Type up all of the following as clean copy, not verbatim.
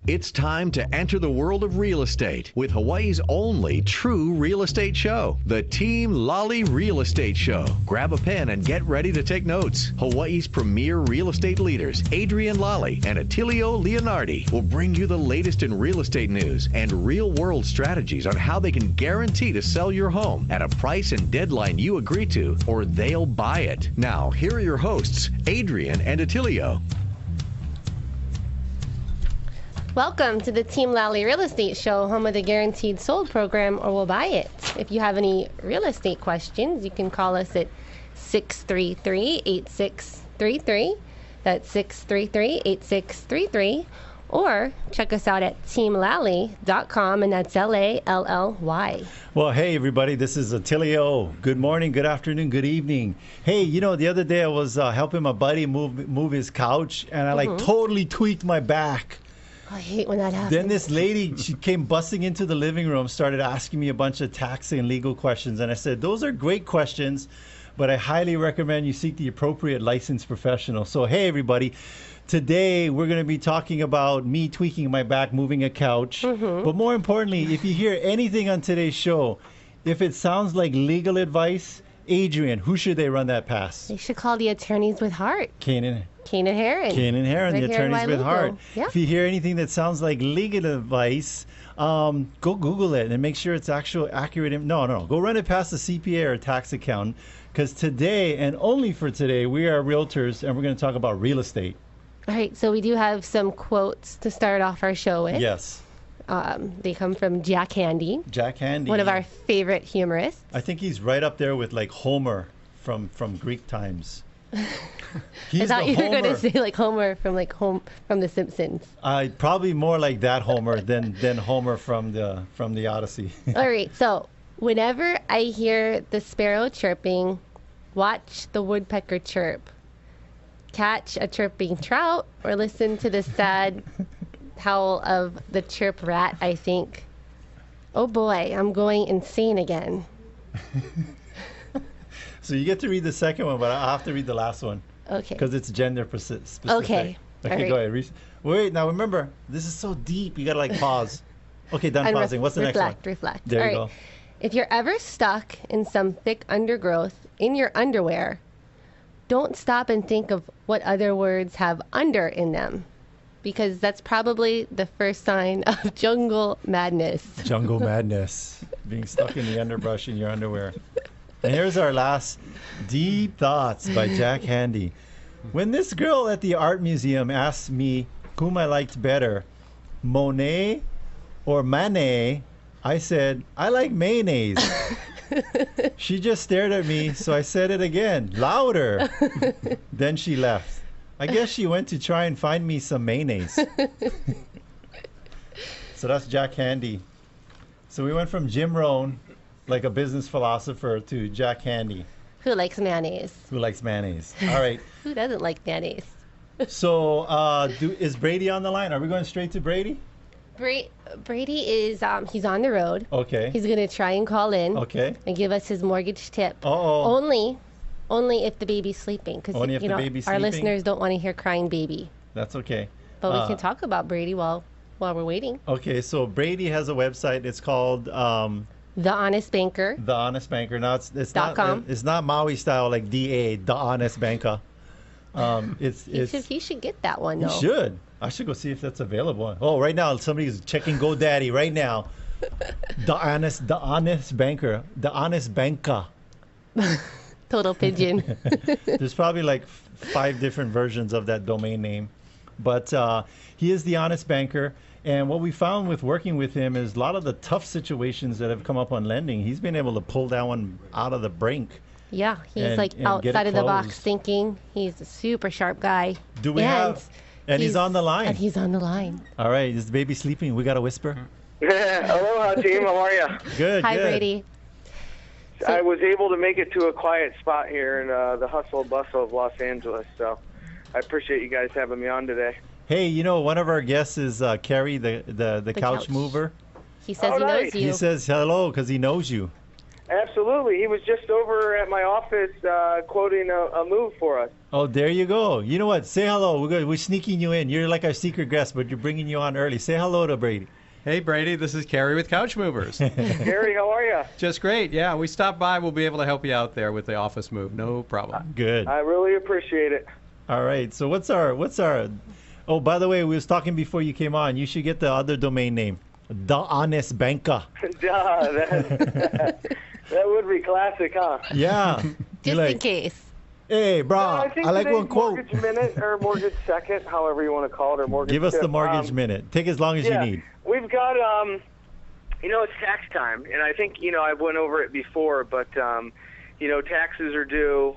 It's time to enter the world of real estate with Hawaii's only true real estate show, the Team Lally Real Estate Show. Grab a pen and get ready to take notes. Hawaii's premier real estate leaders, ADRIENNE Lally and ATTILIO Leonardi, will bring you the latest in real estate news and real-world strategies on how they can guarantee to sell your home at a price and deadline you agree to, or they'll buy it. Now, here are your hosts, ADRIENNE and ATTILIO. Welcome to the Team Lally Real Estate Show, home of the Guaranteed Sold program, or we'll buy it. If you have any real estate questions, you can call us at 633-8633. That's 633-8633. Or check us out at teamlally.com, and that's Lally. Well, hey, everybody, this is Attilio. Good morning, good afternoon, good evening. Hey, you know, the other day I was helping my buddy move his couch, and I totally tweaked my back. I hate when that happens. Then this lady, she came busting into the living room, started asking me a bunch of tax and legal questions. And I said, those are great questions, but I highly recommend you seek the appropriate licensed professional. So, hey, everybody, today we're going to be talking about me tweaking my back, moving a couch. But more importantly, if you hear anything on today's show, if it sounds like legal advice, Adrienne, who should they run that past? They should call the Attorneys with Heart. Kane and Heron, right, the Attorneys with Heart. Yeah. If you hear anything that sounds like legal advice, go Google it and make sure it's accurate. No. Go run it past a CPA or a tax accountant, because today, and only for today, we are realtors, and we're going to talk about real estate. All right, so we do have some quotes to start off our show with. Yes. They come from Jack Handey. Jack Handey. One of our favorite humorists. I think he's right up there with like Homer from Greek times. I thought you were going to say like Homer from The Simpsons. Probably more like that Homer than Homer from the Odyssey. All right, so whenever I hear the sparrow chirping, watch the woodpecker chirp. Catch a chirping trout, or listen to the sad howl of the chirp rat, I think, oh boy, I'm going insane again. So you get to read the second one, but I have to read the last one. Okay. Because it's gender specific. Okay. Okay, go ahead. Wait, now remember, this is so deep. You got to like pause. Okay, done pausing. What's the next one? Reflect. There you go. If you're ever stuck in some thick undergrowth in your underwear, don't stop and think of what other words have under in them, because that's probably the first sign of jungle madness. Jungle madness. Being stuck in the underbrush in your underwear. And here's our last deep thoughts by Jack Handey. When this girl at the art museum asked me whom I liked better, Monet or Manet, I said, I like mayonnaise. She just stared at me, so I said it again, louder. Then she left. I guess she went to try and find me some mayonnaise. So that's Jack Handey. So we went from Jim Rohn, like a business philosopher, to Jack Handey. Who likes mayonnaise? Who likes mayonnaise? All right. Who doesn't like mayonnaise? So is Brady on the line? Are we going straight to Brady? Brady is, he's on the road. Okay. He's going to try and call in. Okay. And give us his mortgage tip. Uh-oh. Only if the baby's sleeping. Because, our listeners don't want to hear crying baby. That's okay. But we can talk about Brady while we're waiting. Okay, so Brady has a website. It's called... The Honest Banker. The Honest Banker. Now it's .com. It's not Maui style like DA, The Honest Banker. He should get that one though. He should. I should go see if that's available. Oh, right now somebody's checking GoDaddy right now. The Honest Banker. The Honest Banker. Total pigeon. There's probably like 5 different versions of that domain name. But he is the Honest Banker. And what we found with working with him is a lot of the tough situations that have come up on lending, he's been able to pull that one out of the brink. Yeah, he's outside of the box thinking. He's a super sharp guy. And he's on the line. And he's on the line. All right, is the baby sleeping? We got to whisper. Aloha, team. How are you? Good. Hi, Brady. I was able to make it to a quiet spot here in the hustle and bustle of Los Angeles, so I appreciate you guys having me on today. Hey, one of our guests is Cary, the couch mover. He says he knows you. He says hello because he knows you. Absolutely. He was just over at my office quoting a move for us. Oh, there you go. You know what? Say hello. We're sneaking you in. You're like our secret guest, but you're bringing you on early. Say hello to Brady. Hey, Brady, this is Cary with Couch Movers. Gary, how are you? Just great. Yeah, we stopped by. We'll be able to help you out there with the office move. No problem. Good. I really appreciate it. All right. So what's our? Oh, by the way, we was talking before you came on. You should get the other domain name, The Honest Banker. That would be classic, huh? Yeah. Just in case. Hey, bro, I think I like today's one quote. Mortgage Minute or Mortgage Second, however you want to call it, or Mortgage Give us Tip. the mortgage minute. Take as long as you need. We've got, it's tax time, and I think, I went over it before, but, taxes are due,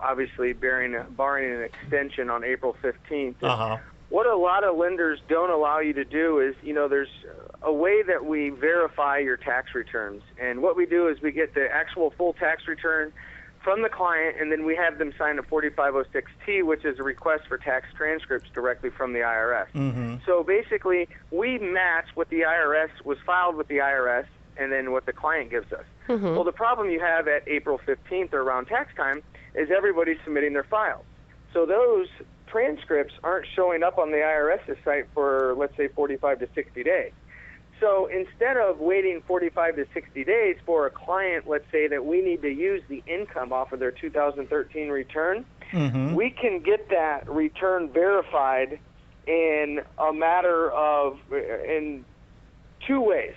obviously barring an extension on April 15th. Uh-huh. What a lot of lenders don't allow you to do is, there's a way that we verify your tax returns. And what we do is we get the actual full tax return from the client, and then we have them sign a 4506T, which is a request for tax transcripts directly from the IRS. Mm-hmm. So basically, we match what the IRS was filed with the IRS and then what the client gives us. Mm-hmm. Well, the problem you have at April 15th or around tax time is everybody's submitting their files. So those transcripts aren't showing up on the IRS's site for, let's say, 45 to 60 days. So instead of waiting 45 to 60 days for a client, let's say that we need to use the income off of their 2013 return, Mm-hmm. we can get that return verified in a matter of, in two ways.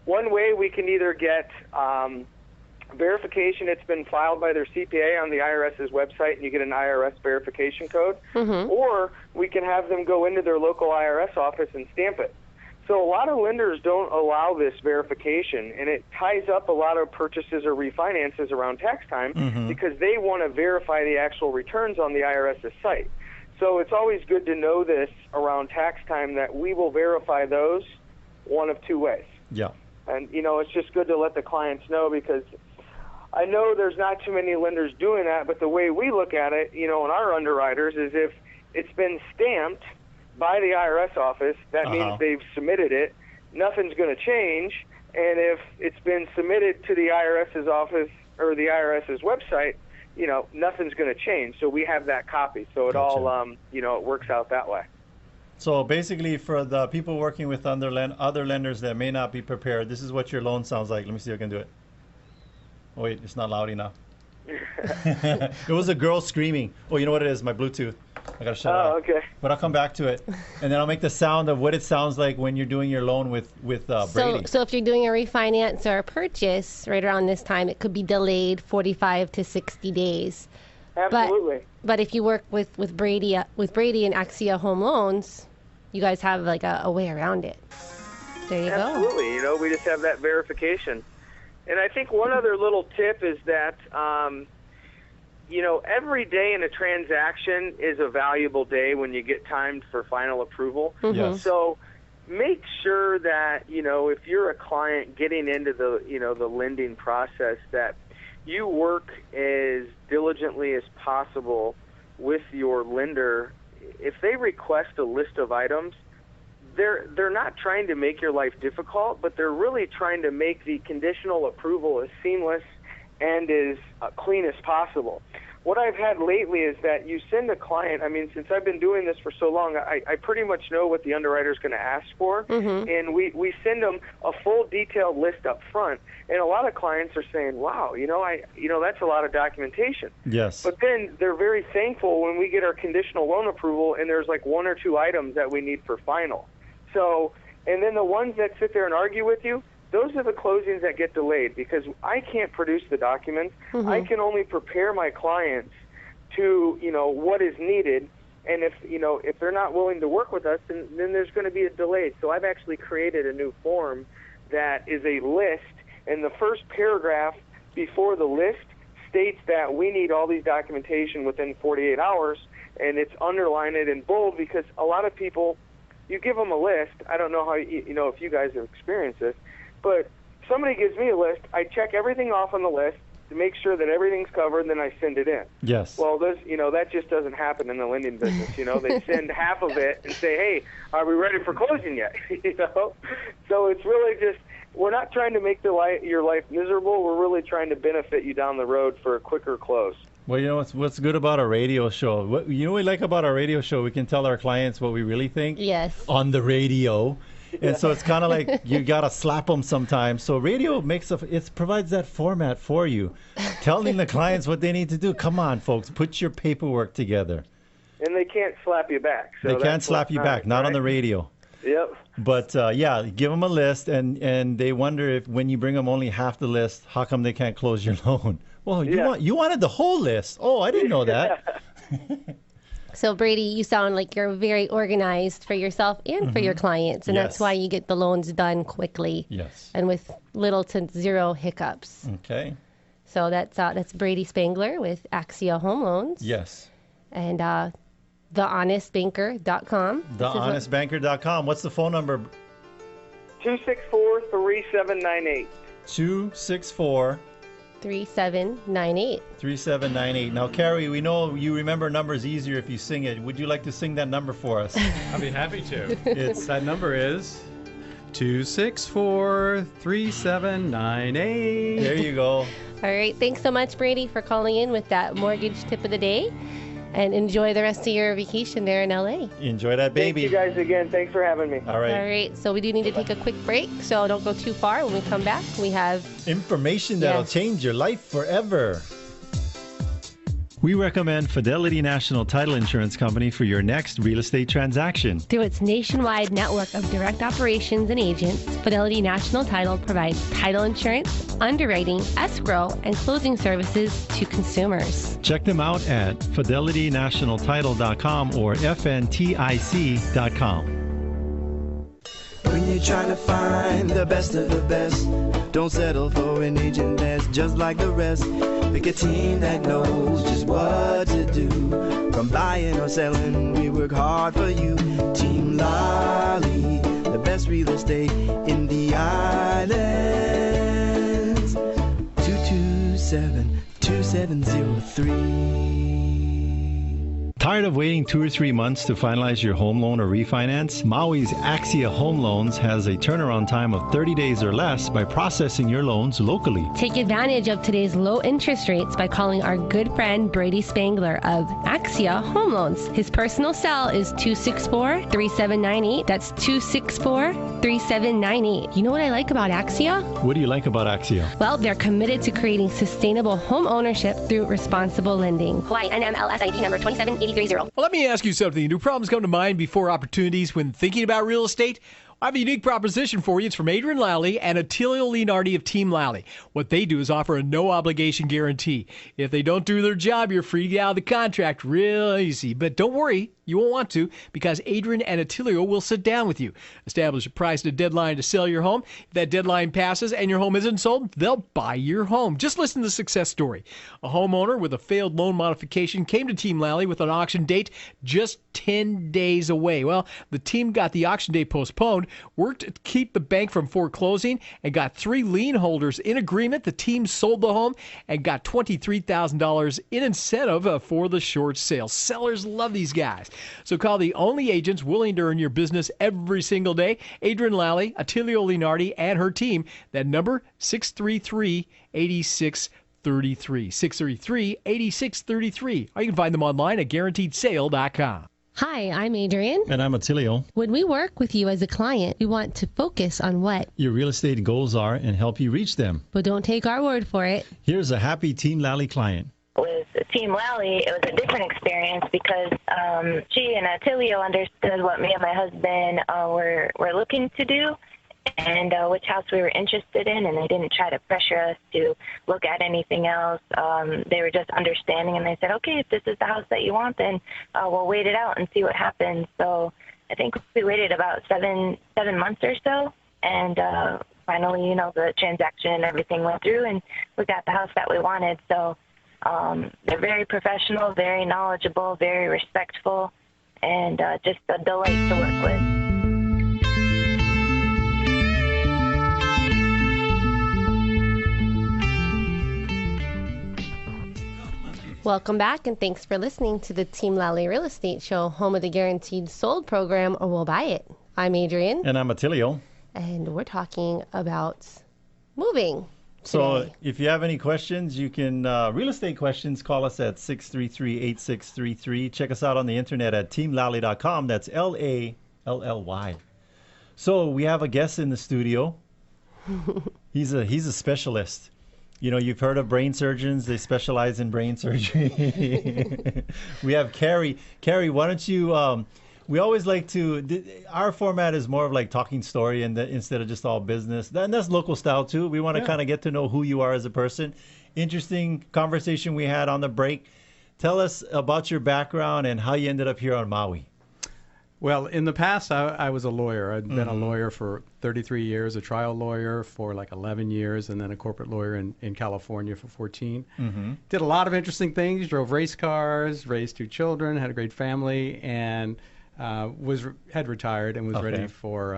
One way, we can either get verification it's been filed by their CPA on the IRS's website, and you get an IRS verification code, or we can have them go into their local IRS office and stamp it. So a lot of lenders don't allow this verification, and it ties up a lot of purchases or refinances around tax time because they want to verify the actual returns on the IRS's site. So it's always good to know this around tax time, that we will verify those one of two ways. Yeah. And, it's just good to let the clients know, because I know there's not too many lenders doing that, but the way we look at it, in our underwriters, is if it's been stamped by the IRS office, that means they've submitted it. Nothing's going to change. And if it's been submitted to the IRS's office or the IRS's website, nothing's going to change. So we have that copy. So it all, it works out that way. So basically, for the people working with other lenders that may not be prepared, this is what your loan sounds like. Let me see if I can do it. Oh, wait, it's not loud enough. It was a girl screaming. Oh, you know what it is? My Bluetooth. I gotta shut it off. Okay. But I'll come back to it, and then I'll make the sound of what it sounds like when you're doing your loan with Brady. So if you're doing a refinance or a purchase right around this time, it could be delayed 45 to 60 days. Absolutely. But if you work with Brady and Axia Home Loans, you guys have like a way around it. There you go. Absolutely. We just have that verification. And I think one other little tip is that, every day in a transaction is a valuable day when you get timed for final approval. Yes. So make sure that, if you're a client getting into the lending process, that you work as diligently as possible with your lender. If they request a list of items, they're not trying to make your life difficult, but they're really trying to make the conditional approval as seamless and as clean as possible. What I've had lately is that you send a client, since I've been doing this for so long, I pretty much know what the underwriter's going to ask for, and we send them a full detailed list up front, and a lot of clients are saying, wow, that's a lot of documentation. Yes. But then they're very thankful when we get our conditional loan approval and there's like one or two items that we need for final. So, and then the ones that sit there and argue with you, those are the closings that get delayed, because I can't produce the documents. I can only prepare my clients to, what is needed. And if they're not willing to work with us, then there's going to be a delay. So I've actually created a new form that is a list, and the first paragraph before the list states that we need all these documentation within 48 hours, and it's underlined in bold, because a lot of people, you give them a list. I don't know how, if you guys have experienced this, but somebody gives me a list, I check everything off on the list to make sure that everything's covered, and then I send it in. Yes. Well, that just doesn't happen in the lending business. They send half of it and say, hey, are we ready for closing yet? So it's really just, we're not trying to make your life miserable. We're really trying to benefit you down the road for a quicker close. Well, you know what's good about our radio show? What we like about our radio show? We can tell our clients what we really think. Yes. On the radio. And so it's kind of like you got to slap them sometimes. So radio provides that format for you, telling the clients what they need to do. Come on, folks, put your paperwork together. And they can't slap you back. So they can't slap you back, not on the radio. Yep. But yeah, give them a list, and they wonder if when you bring them only half the list, how come they can't close your loan? Well, you wanted the whole list. Oh, I didn't know that. So, Brady, you sound like you're very organized for yourself and for your clients, and that's why you get the loans done quickly. Yes. And with little to zero hiccups. Okay. So that's Brady Spangler with Axia Home Loans. Yes. And thehonestbanker.com. Thehonestbanker.com. What's the phone number? 264-3798. 264 3798. 3798. Now, Cary, we know you remember numbers easier if you sing it. Would you like to sing that number for us? I'd be happy to. That number is 264-3798. There you go. All right. Thanks so much, Brady, for calling in with that mortgage tip of the day. And enjoy the rest of your vacation there in LA. Enjoy that baby. Thank you guys again. Thanks for having me. All right. All right. So we do need to take a quick break. So don't go too far. When we come back, we have information that'll change your life forever. We recommend Fidelity National Title Insurance Company for your next real estate transaction. Through its nationwide network of direct operations and agents, Fidelity National Title provides title insurance, underwriting, escrow, and closing services to consumers. Check them out at fidelitynationaltitle.com or fntic.com. When you're trying to find the best of the best, don't settle for an agent that's just like the rest. Pick a team that knows just what to do. From buying or selling, we work hard for you. Team Lally, the best real estate in the islands. 227-2703. Tired of waiting 2 or 3 months to finalize your home loan or refinance? Maui's Axia Home Loans has a turnaround time of 30 days or less by processing your loans locally. Take advantage of today's low interest rates by calling our good friend Brady Spangler of Axia Home Loans. His personal cell is 264-3798. That's 264-3798. You know what I like about Axia? What do you like about Axia? Well, they're committed to creating sustainable home ownership through responsible lending. Hawaii NMLS ID number 27830. Well, let me ask you something. Do problems come to mind before opportunities when thinking about real estate? I have a unique proposition for you. It's from ADRIENNE Lally and ATTILIO Leonardi of Team Lally. What they do is offer a no-obligation guarantee. If they don't do their job, you're free to get out of the contract real easy. But don't worry, you won't want to, because ADRIENNE and ATTILIO will sit down with you, establish a price and a deadline to sell your home. If that deadline passes and your home isn't sold, they'll buy your home. Just listen to the success story. A homeowner with a failed loan modification came to Team Lally with an auction date just 10 days away. Well, the team got the auction date postponed, worked to keep the bank from foreclosing, and got 3 lien holders in agreement. The team sold the home and got $23,000 in incentive for the short sale. Sellers love these guys. So call the only agents willing to earn your business every single day, ADRIENNE Lally, ATTILIO Leonardi, and her team. That number, 633-8633. 633-8633. Or you can find them online at guaranteedsale.com. Hi, I'm Adrienne. And I'm ATTILIO. When we work with you as a client, we want to focus on what your real estate goals are and help you reach them. But don't take our word for it. Here's a happy Team Lally client. With Team Lally, it was a different experience because she and ATTILIO understood what me and my husband were looking to do and which house we were interested in, and they didn't try to pressure us to look at anything else. They were just understanding, and they said, okay, if this is the house that you want, then we'll wait it out and see what happens. So I think we waited about seven months or so, and finally, the transaction and everything went through, and we got the house that we wanted. So they're very professional, very knowledgeable, very respectful, and just a delight to work with. Welcome back, and thanks for listening to the Team Lally Real Estate Show, home of the Guaranteed Sold program, or We'll Buy It. I'm Adrienne. And I'm ATTILIO. and we're talking about moving. So today. if you have any questions, you can, real estate questions, call us at 633-8633. Check us out on the internet at teamlally.com. That's Lally. So we have a guest in the studio. He's a specialist. You know, you've heard of brain surgeons. They specialize in brain surgery. We have Cary. Cary, why don't you, we always like to, our format is more of like talking story and instead of just all business. And that's local style too. We want to kind of get to know who you are as a person. Interesting conversation we had on the break. Tell us about your background and how you ended up here on Maui. Well, in the past, I was a lawyer. I'd been a lawyer for 33 years, a trial lawyer for like 11 years, and then a corporate lawyer in California for 14. Did a lot of interesting things, drove race cars, raised 2 children, had a great family, and had retired and was ready for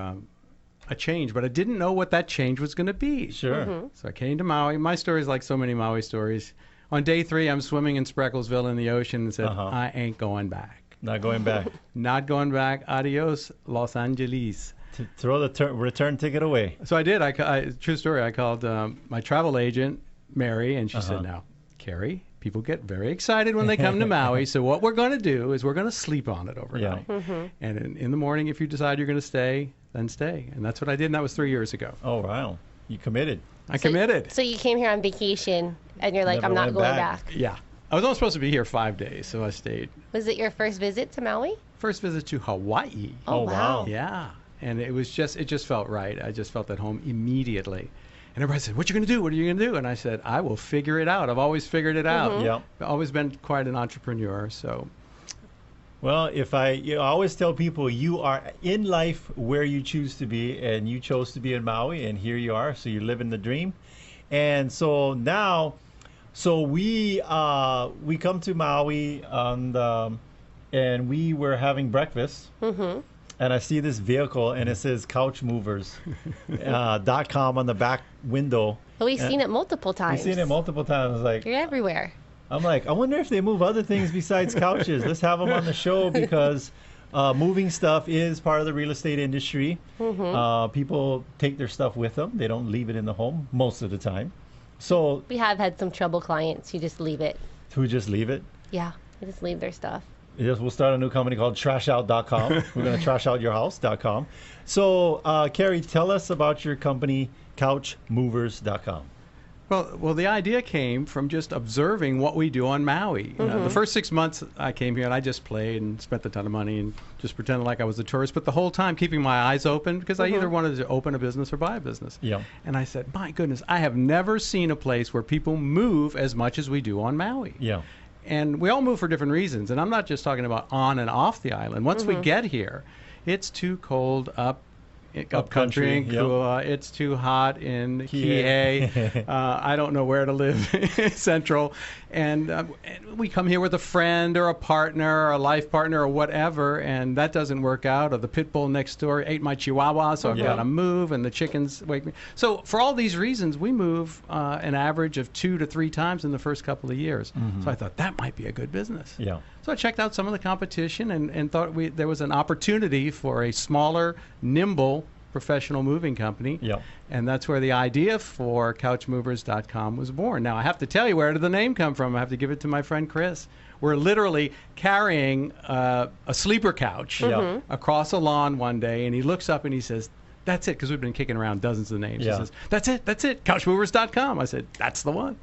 a change. But I didn't know what that change was going to be. Sure. So I came to Maui. My story is like so many Maui stories. On day 3, I'm swimming in Sprecklesville in the ocean and said, I ain't going back. Not going back. Not going back. Adios, Los Angeles. To throw the return ticket away. So I did. True story. I called my travel agent, Mary, and she said, now, Cary, people get very excited when they come to Maui. So what we're going to do is we're going to sleep on it overnight. And in the morning, if you decide you're going to stay, then stay. And that's what I did. And that was 3 years ago. Oh, wow. You committed. I committed. So you came here on vacation, and you're like, Never I'm not went going back. back. Yeah. I was only supposed to be here 5 days, so I stayed. Was it your first visit to Maui? First visit to Hawaii. Oh, wow. Yeah. And it just felt right. I just felt at home immediately. And everybody said, what are you going to do? What are you going to do? And I said, I will figure it out. I've always figured it out. Yep. I've always been quite an entrepreneur, so. Well, I always tell people you are in life where you choose to be, and you chose to be in Maui, and here you are. So you're living the dream. And so now, we come to Maui and we were having breakfast. And I see this vehicle, and it says couchmovers.com on the back window. Well, we've seen it multiple times. We've seen it multiple times. Like, you're everywhere. I'm like, I wonder if they move other things besides couches. Let's have them on the show because moving stuff is part of the real estate industry. People take their stuff with them. They don't leave it in the home most of the time. So we have had some trouble clients who just leave it. Who just leave it? Yeah, they just leave their stuff. Yes, we'll start a new company called trashout.com. We're going to trashoutyourhouse.com. So, Cary, tell us about your company, couchmovers.com. Well, the idea came from just observing what we do on Maui. The first 6 months I came here, and I just played and spent a ton of money and just pretended like I was a tourist, but the whole time keeping my eyes open because I either wanted to open a business or buy a business. Yeah. And I said, my goodness, I have never seen a place where people move as much as we do on Maui. Yeah. And we all move for different reasons. And I'm not just talking about on and off the island. Once we get here, it's too cold up country in Kula. It's too hot in Kihei. I don't know where to live central. And we come here with a friend or a partner or a life partner or whatever, and that doesn't work out. Or the pit bull next door ate my chihuahua, so I've got to move, and the chickens wake me. So for all these reasons, we move an average of 2 to 3 times in the first couple of years. So I thought that might be a good business. Yeah. So I checked out some of the competition and thought there was an opportunity for a smaller, nimble, professional moving company. Yeah. And that's where the idea for couchmovers.com was born. Now, I have to tell you, where did the name come from? I have to give it to my friend Chris. We're literally carrying a sleeper couch across a lawn one day, and he looks up and he says, that's it, because we've been kicking around dozens of names. He says, that's it, couchmovers.com. I said, that's the one.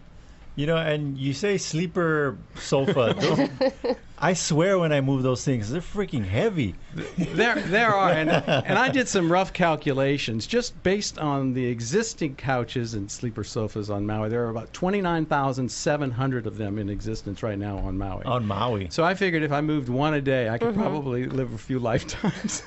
You know, and you say sleeper sofa. I swear when I move those things, they're freaking heavy. There are, and I did some rough calculations just based on the existing couches and sleeper sofas on Maui. There are about 29,700 of them in existence right now on Maui. On Maui. So I figured if I moved one a day, I could probably live a few lifetimes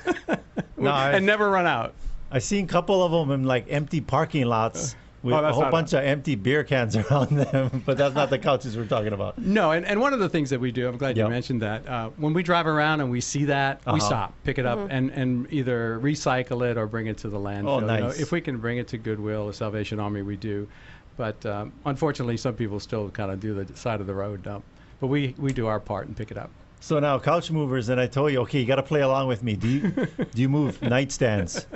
and never run out. I've seen a couple of them in like empty parking lots. With a whole bunch of empty beer cans around them, but that's not the couches we're talking about. No, and one of the things that we do, I'm glad you mentioned that, when we drive around and we see that, we stop, pick it up, and either recycle it or bring it to the landfill. Oh, nice. You know, if we can bring it to Goodwill or Salvation Army, we do. But unfortunately, some people still kind of do the side of the road dump. But we do our part and pick it up. So now couch movers, and I told you, okay, you got to play along with me. Do you move nightstands?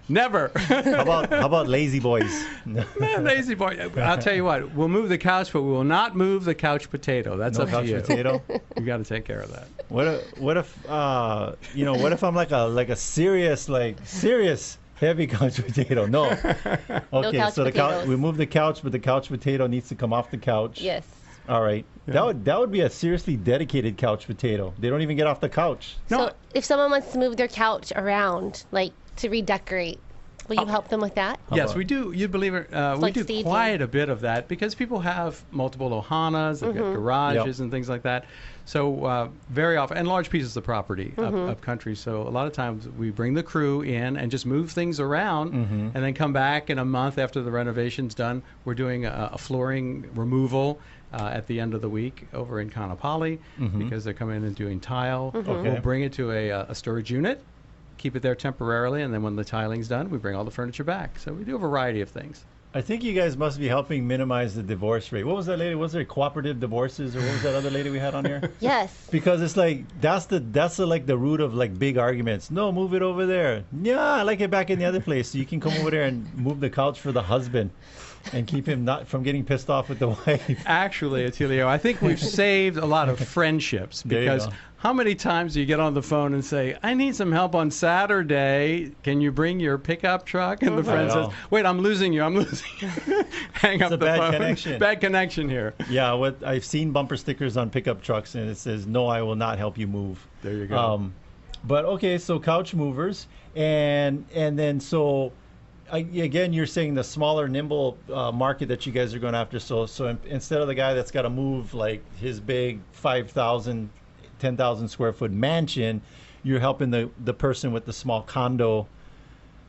Never. How about lazy boys? Man, lazy boy. I'll tell you what. We'll move the couch, but we will not move the couch potato. That's No up to couch you. potato. You got to take care of that. What if I'm like a serious heavy couch potato? No. Okay, couch so potatoes. we move the couch, but the couch potato needs to come off the couch. Yes. All right. That would be a seriously dedicated couch potato. They don't even get off the couch. No. So if someone wants to move their couch around, like to redecorate, will you help them with that? Yes, about- we do. You believe it? We like do staging. quite a bit of that because people have multiple Ohanas, they've got garages and things like that. So very often, and large pieces of property up country. So a lot of times we bring the crew in and just move things around, and then come back in a month after the renovation's done. We're doing a flooring removal at the end of the week over in Kanapali because they're coming in and doing tile. Okay. We'll bring it to a storage unit, keep it there temporarily, and then when the tiling's done, we bring all the furniture back. So we do a variety of things. I think you guys must be helping minimize the divorce rate. What was that lady? Was there cooperative divorces, or what was that other lady we had on here? Yes. Because it's like that's the like the root of like big arguments. No, move it over there. Yeah, I like it back in the other place. So you can come over there and move the couch for the husband, and keep him not from getting pissed off with the wife. Actually, Attilio, I think we've saved a lot of friendships There you because go. how many times do you get on the phone and say, I need some help on Saturday. Can you bring your pickup truck? And the friend I says, know. wait, I'm losing you. Hang up a the bad phone. connection. Bad connection here. Yeah, what I've seen bumper stickers on pickup trucks, and it says, "No, I will not help you move." There you go. But okay, so couch movers, and then so. Again, you're saying the smaller, nimble market that you guys are going after. So instead of the guy that's got to move like his big 5,000, 10,000 square foot mansion, you're helping the person with the small condo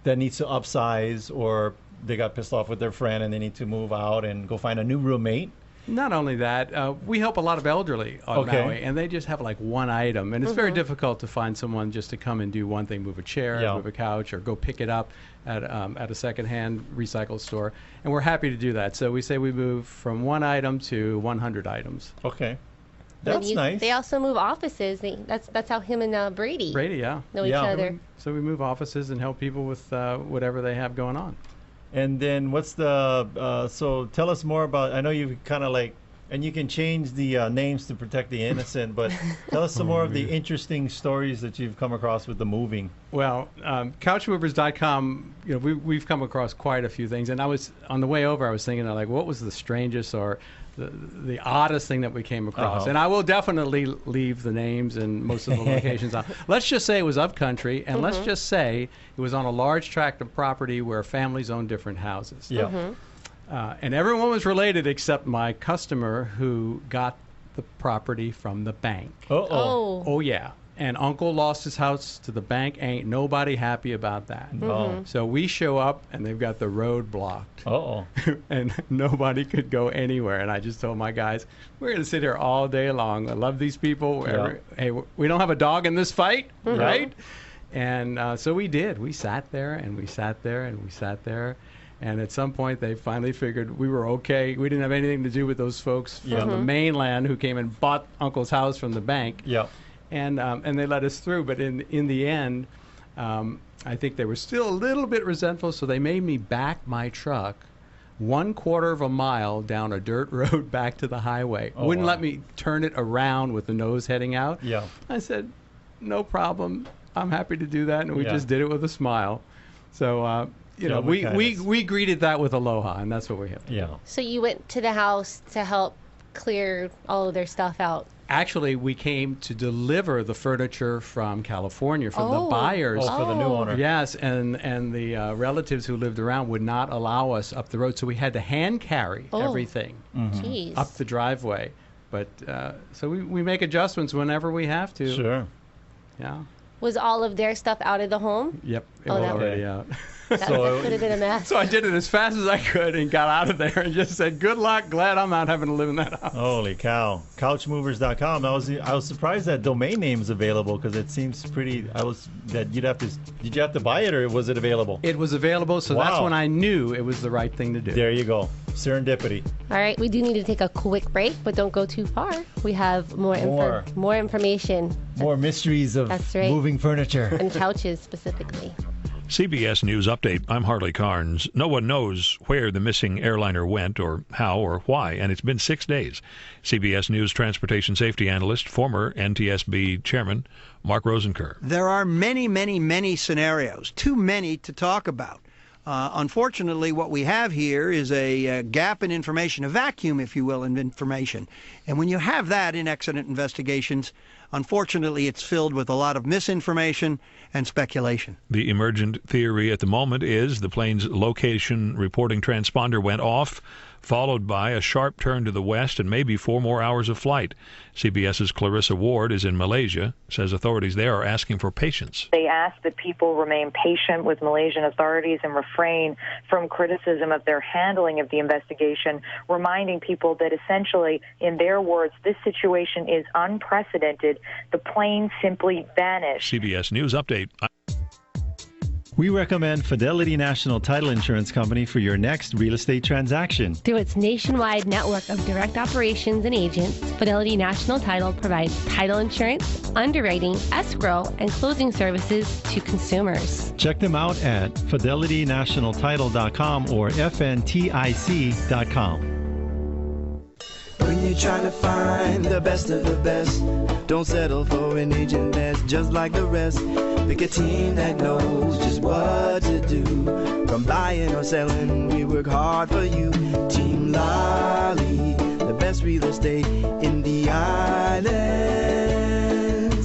that needs to upsize, or they got pissed off with their friend and they need to move out and go find a new roommate. Not only that, we help a lot of elderly on Maui, and they just have like one item, and it's very difficult to find someone just to come and do one thing, move a chair, move a couch, or go pick it up at a secondhand recycled store, and we're happy to do that. So we say we move from one item to 100 items. Okay, that's nice. They also move offices. That's how him and Brady Yeah. know each other. So we move offices and help people with whatever they have going on. And then what's the so tell us more about, I know you kind of like, and you can change the names to protect the innocent, but tell us some more of the interesting stories that you've come across with the moving. Well, couchmovers.com, we've come across quite a few things, and I was on the way over, I was thinking like, what was the strangest or the oddest thing that we came across? And I will definitely leave the names and most of the locations out. Let's just say it was upcountry, and let's just say it was on a large tract of property where families own different houses. Yeah. And everyone was related except my customer who got the property from the bank. Oh, yeah. And uncle lost his house to the bank. Ain't nobody happy about that. So we show up, and they've got the road blocked. And nobody could go anywhere. And I just told my guys, we're going to sit here all day long. I love these people. Hey, we don't have a dog in this fight, right? And so we did. We sat there, and we sat there, and we sat there. And at some point, they finally figured we were okay. We didn't have anything to do with those folks from the mainland who came and bought Uncle's house from the bank. And they let us through. But in the end, I think they were still a little bit resentful, so they made me back my truck 1/4 of a mile down a dirt road back to the highway. Wouldn't let me turn it around with the nose heading out. I said, no problem. I'm happy to do that. And we just did it with a smile. So, we greeted that with aloha, and that's what we have. So you went to the house to help clear all of their stuff out. Actually, we came to deliver the furniture from California, from the buyers. For the new owner. Yes, and the relatives who lived around would not allow us up the road, so we had to hand carry everything Jeez. up the driveway. But so we make adjustments whenever we have to. Sure. Yeah. Was all of their stuff out of the home? Yep. It Oh, was that- already out. That could have been a mess. So I did it as fast as I could and got out of there and just said, good luck. Glad I'm not having to live in that house. Holy cow. Couchmovers.com. I was surprised that domain name's available, because it seems pretty, did you have to buy it, or was it available? It was available, so that's Wow. when I knew it was the right thing to do. There you go. Serendipity. All right, we do need to take a quick break, but don't go too far. We have more information. More mysteries of moving furniture. And couches specifically. CBS News Update. I'm Harley Carnes. No one knows where the missing airliner went or how or why, and it's been 6 days. CBS News transportation safety analyst, former NTSB chairman, Mark Rosenkerr. There are many, many, many scenarios, too many to talk about. Unfortunately, what we have here is a gap in information, a vacuum, if you will, in information. And when you have that in accident investigations, unfortunately, it's filled with a lot of misinformation and speculation. The emergent theory at the moment is the plane's location reporting transponder went off, followed by a sharp turn to the west and maybe 4 more hours of flight. CBS's Clarissa Ward is in Malaysia, says authorities there are asking for patience. They ask that people remain patient with Malaysian authorities and refrain from criticism of their handling of the investigation, reminding people that essentially, in their words, this situation is unprecedented. The plane simply vanished. CBS News Update. We recommend Fidelity National Title Insurance Company for your next real estate transaction. Through its nationwide network of direct operations and agents, Fidelity National Title provides title insurance, underwriting, escrow, and closing services to consumers. Check them out at fidelitynationaltitle.com or fntic.com. When you're trying to find the best of the best, don't settle for an agent that's just like the rest. Pick a team that knows just what to do. From buying or selling, we work hard for you. Team Lally, the best real estate in the islands.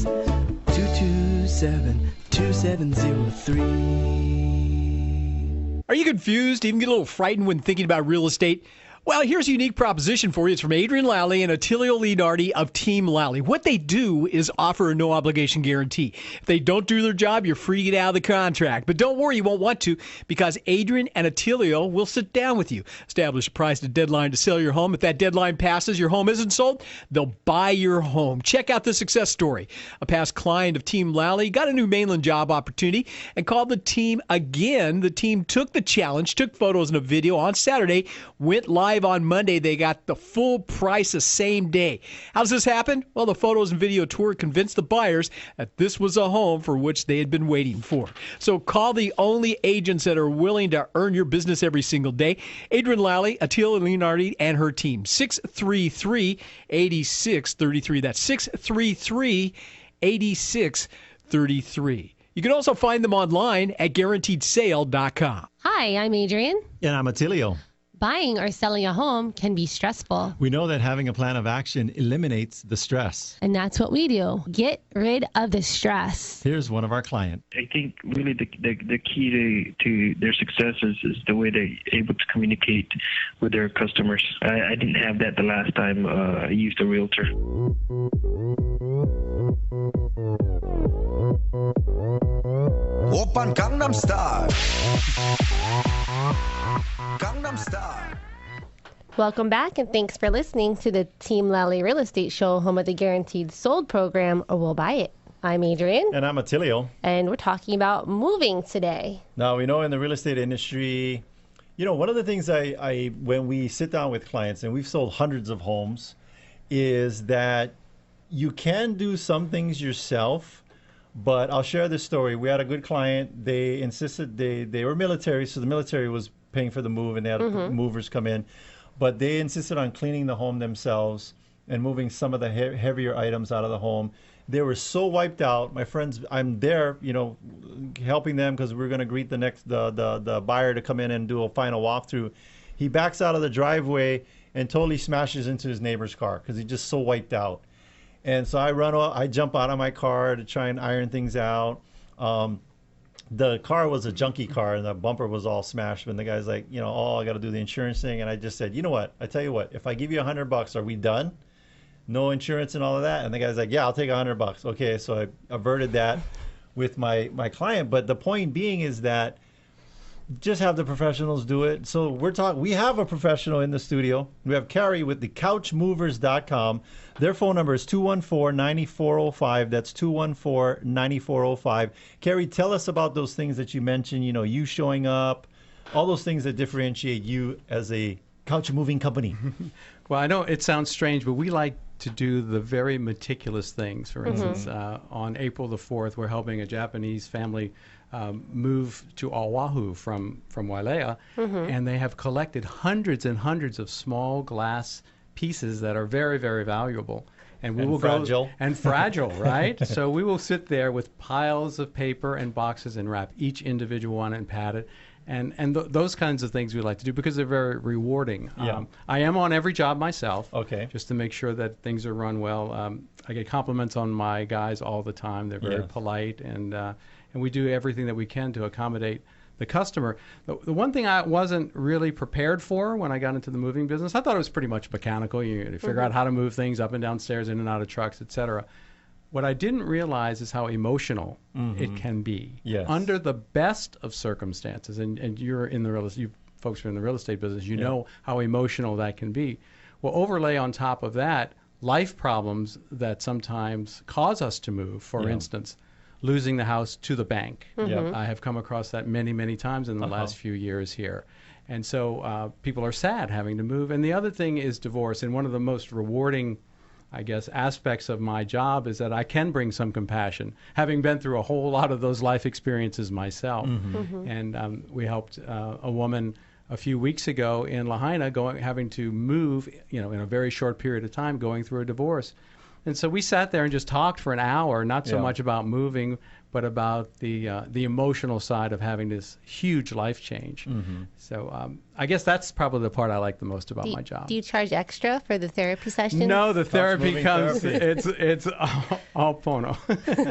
227-2703. Are you confused? Even get a little frightened when thinking about real estate? Well, here's a unique proposition for you. It's from ADRIENNE Lally and ATTILIO Leonardi of Team Lally. What they do is offer a no-obligation guarantee. If they don't do their job, you're free to get out of the contract. But don't worry, you won't want to, because ADRIENNE and ATTILIO will sit down with you, establish a price and deadline to sell your home. If that deadline passes, your home isn't sold, they'll buy your home. Check out the success story. A past client of Team Lally got a new mainland job opportunity and called the team again. The team took the challenge, took photos and a video on Saturday, went live on Monday. They got the full price the same day. How does this happen? Well, the photos and video tour convinced the buyers that this was a home for which they had been waiting for. So call the only agents that are willing to earn your business every single day. ADRIENNE Lally, ATTILIO Leonardi, and her team. 633-8633. That's 633-8633. You can also find them online at guaranteedsale.com. Hi, I'm Adrienne. And I'm Attilio. Buying or selling a home can be stressful. We know that having a plan of action eliminates the stress. And that's what we do. Get rid of the stress. Here's one of our clients. I think really the key to their success is the way they're able to communicate with their customers. I didn't have that the last time I used a realtor. Oppan Gangnam Style. Gangnam Style. Welcome back, and thanks for listening to the Team Lally Real Estate Show, home of the Guaranteed Sold program, or We'll Buy It. I'm Adrienne. And I'm Attilio. And we're talking about moving today. Now, we know in the real estate industry, one of the things I when we sit down with clients, and we've sold hundreds of homes, is that you can do some things yourself. But I'll share this story. We had a good client. They insisted they were military, so the military was paying for the move, and they had movers come in. But they insisted on cleaning the home themselves and moving some of the heavier items out of the home. They were so wiped out. My friends, I'm there, helping them because we're going to greet the buyer to come in and do a final walkthrough. He backs out of the driveway and totally smashes into his neighbor's car because he's just so wiped out. And so I jump out of my car to try and iron things out. The car was a junky car, and the bumper was all smashed. And the guy's like, I got to do the insurance thing. And I just said, you know what? I tell you what, if I give you $100, are we done? No insurance and all of that? And the guy's like, yeah, I'll take $100. Okay, so I averted that with my client. But the point being is that just have the professionals do it. So we have a professional in the studio. We have Cary with the couchmovers.com. Their phone number is 214-9405. That's 214-9405. Cary, tell us about those things that you mentioned, you showing up, all those things that differentiate you as a couch moving company? Well, I know it sounds strange, but we like to do the very meticulous things. For instance, on April the 4th, we're helping a Japanese family move to Oahu from Wailea, and they have collected hundreds and hundreds of small glass pieces that are very, very valuable. And we will fragile. go and fragile, right? So we will sit there with piles of paper and boxes and wrap each individual one and pad it. And those kinds of things we like to do because they're very rewarding. Yeah. I am on every job myself, Okay. just to make sure that things are run well. I get compliments on my guys all the time. They're very Yes. polite, and we do everything that we can to accommodate the customer. The one thing I wasn't really prepared for when I got into the moving business, I thought it was pretty much mechanical. You figure out how to move things up and down stairs, in and out of trucks, etc. What I didn't realize is how emotional it can be. Yes. Under the best of circumstances, and you're in the you folks are in the real estate business, you know how emotional that can be. Well, overlay on top of that life problems that sometimes cause us to move. For instance, losing the house to the bank. I have come across that many, many times in the last few years here. And so people are sad having to move. And the other thing is divorce. And one of the most rewarding, I guess, aspects of my job is that I can bring some compassion, having been through a whole lot of those life experiences myself. And we helped a woman a few weeks ago in Lahaina having to move, in a very short period of time, going through a divorce. And so we sat there and just talked for an hour, not so much about moving, but about the emotional side of having this huge life change. So I guess that's probably the part I like the most about my job. Do you charge extra for the therapy sessions? No, the therapy comes. It's all pono.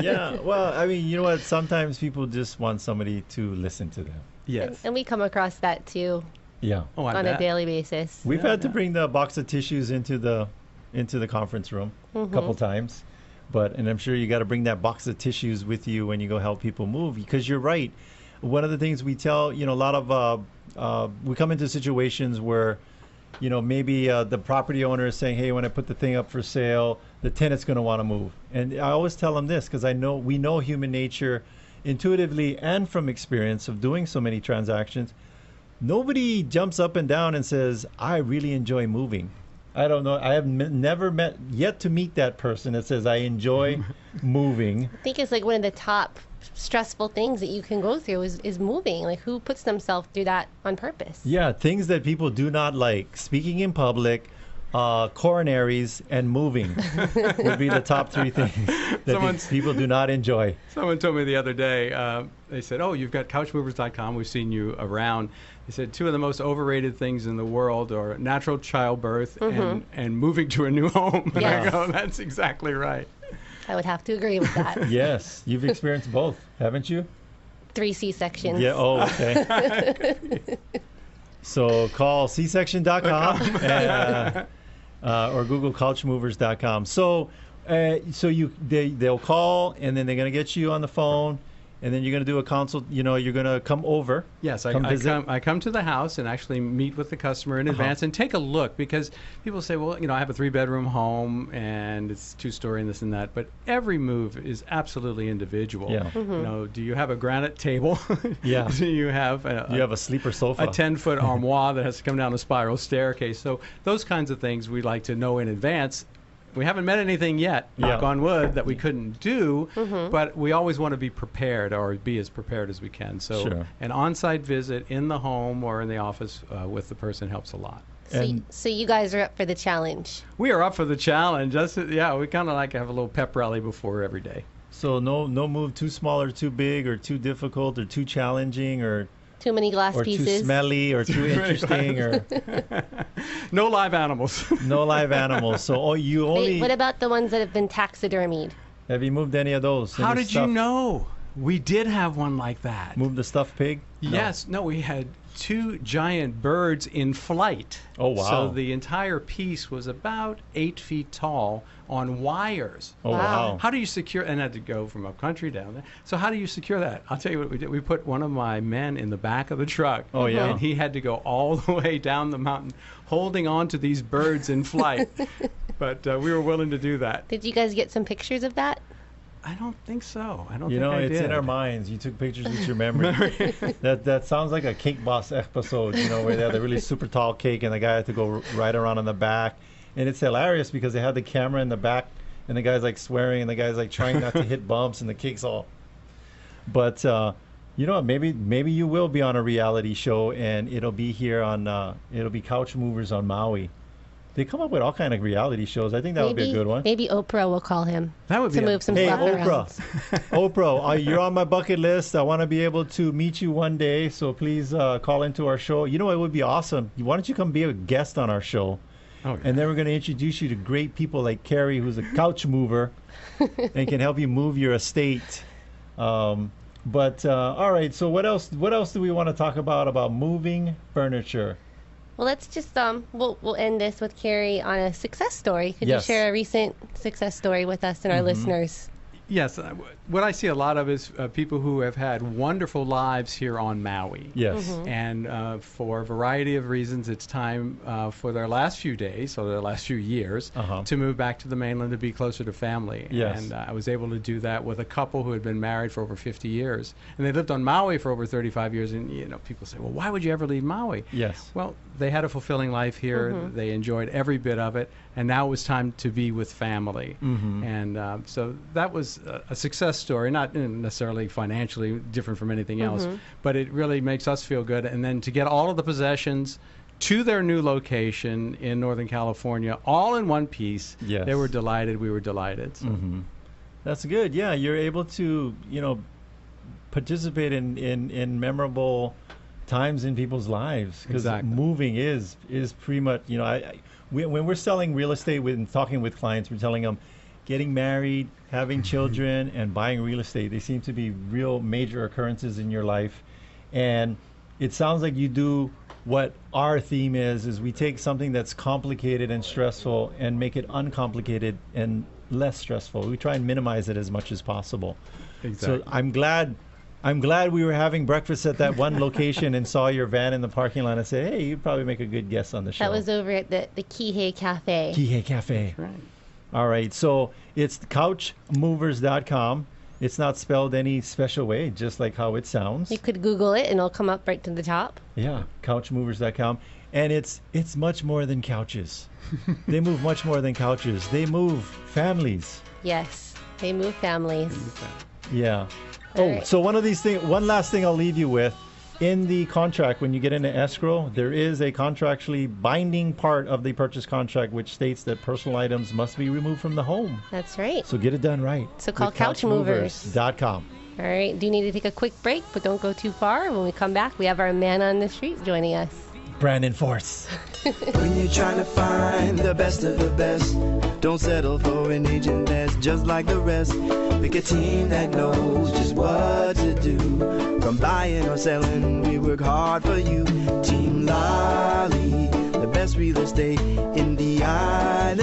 Yeah. Well, I mean, you know what? Sometimes people just want somebody to listen to them. Yes. And we come across that too. Yeah. Oh, I on bet. a daily basis. We've had to bring the box of tissues into the conference room a couple times, and I'm sure you got to bring that box of tissues with you when you go help people move, because you're right. One of the things we tell, a lot of we come into situations where, maybe the property owner is saying, hey, when I put the thing up for sale, the tenant's going to want to move. And I always tell them this, because we know human nature intuitively and from experience of doing so many transactions. Nobody jumps up and down and says, I really enjoy moving. I don't know. I have never yet to meet that person that says, I enjoy moving. I think it's like one of the top stressful things that you can go through is moving. Like, who puts themselves through that on purpose? Yeah, things that people do not like. Speaking in public, coronaries, and moving would be the top three things that people do not enjoy. Someone told me the other day, they said, oh, you've got couchmovers.com. We've seen you around. They said two of the most overrated things in the world are natural childbirth and moving to a new home. And I go, that's exactly right. I would have to agree with that. Yes, you've experienced both, haven't you? 3 C-sections. Yeah, oh, okay. So call csection.com or Google couchmovers.com. So they'll call, and then they're going to get you on the phone, and then you're going to do a consult. You're going to come over. Yes, I come to the house and actually meet with the customer in advance and take a look, because people say, well, I have a 3-bedroom home and it's 2-story and this and that, but every move is absolutely individual. Yeah. Do you have a granite table? Yeah. Do you have a sleeper sofa? A 10-foot armoire that has to come down a spiral staircase? So those kinds of things we like to know in advance. We haven't met anything yet, knock on wood, that we couldn't do, but we always want to be prepared, or be as prepared as we can. So an on-site visit in the home or in the office with the person helps a lot. So you guys are up for the challenge. We are up for the challenge. We kind of like to have a little pep rally before every day. So no move too small or too big or too difficult or too challenging or too many glass pieces, too smelly or too interesting, or no live animals. No live animals. So you only. Wait, what about the ones that have been taxidermied? Have you moved any of those? How did you know? We did have one like that. Moved the stuffed pig? Yes. No, we had 2 giant birds in flight. Oh, wow. So the entire piece was about 8 feet tall on wires. Oh, wow. How do you secure, and had to go from up country down there. So how do you secure that? I'll tell you what we did. We put one of my men in the back of the truck. Oh, yeah. And he had to go all the way down the mountain holding on to these birds in flight. But we were willing to do that. Did you guys get some pictures of that? I don't think so. I don't You think know, I it's did. in our minds. You took pictures with your memory. That sounds like a Cake Boss episode, you know, where they had the really super tall cake and the guy had to go right around on the back. And it's hilarious because they had the camera in the back and the guy's like swearing and the guy's like trying not to hit bumps and the cake's all. But, you know, maybe you will be on a reality show and it'll be here on, it'll be Couch Movers on Maui. They come up with all kind of reality shows. I think that would be a good one. Maybe Oprah will call him. That would to be move some Hey, stuff Oprah. around. Oprah, you're on my bucket list. I want to be able to meet you one day, so please call into our show. You know, it would be awesome. Why don't you come be a guest on our show? Oh, yeah. And then we're going to introduce you to great people like Cary, who's a couch mover and can help you move your estate. All right, so what else do we want to talk about moving furniture? Well, let's just we'll end this with Cary on a success story. Could Yes. you share a recent success story with us and our listeners? Yes, what I see a lot of is people who have had wonderful lives here on Maui. Yes. And for a variety of reasons, it's time for their last few days, or their last few years, to move back to the mainland to be closer to family. Yes. And I was able to do that with a couple who had been married for over 50 years. And they lived on Maui for over 35 years. And, you know, people say, well, why would you ever leave Maui? Yes. Well, they had a fulfilling life here. They enjoyed every bit of it. And now it was time to be with family. And so that was a success story, not necessarily financially different from anything else, but it really makes us feel good. And then to get all of the possessions to their new location in Northern California, all in one piece, Yes. they were delighted. We were delighted. So. That's good. Yeah, you're able to, you know, participate in memorable times in people's lives, because Exactly. moving is pretty much, you know, when we're selling real estate and talking with clients, we're telling them getting married, having children, and buying real estate, they seem to be real major occurrences in your life. And it sounds like you do what our theme is we take something that's complicated and stressful and make it uncomplicated and less stressful. We try and minimize it as much as possible. Exactly. So I'm glad we were having breakfast at that one location and saw your van in the parking lot and said, hey, you'd probably make a good guest on the show. That was over at the Kihei Cafe. Kihei Cafe. Right. All right, so it's couchmovers.com. It's not spelled any special way, just like how it sounds. You could Google it and it'll come up right to the top. Yeah, couchmovers.com. And it's much more than couches. They move much more than couches. They move families. Yes, they move families. Yeah. All right. So one last thing I'll leave you with. In the contract, when you get into escrow, there is a contractually binding part of the purchase contract which states that personal items must be removed from the home. That's right. So get it done right. So call with couchmovers.com. All right. Do you need to take a quick break, but don't go too far. When we come back, we have our man on the street joining us. Brandon Force. When you're trying to find the best of the best, don't settle for an agent that's just like the rest. Pick a team that knows just what to do. From buying or selling, we work hard for you. Team Lally, the best real estate in the islands.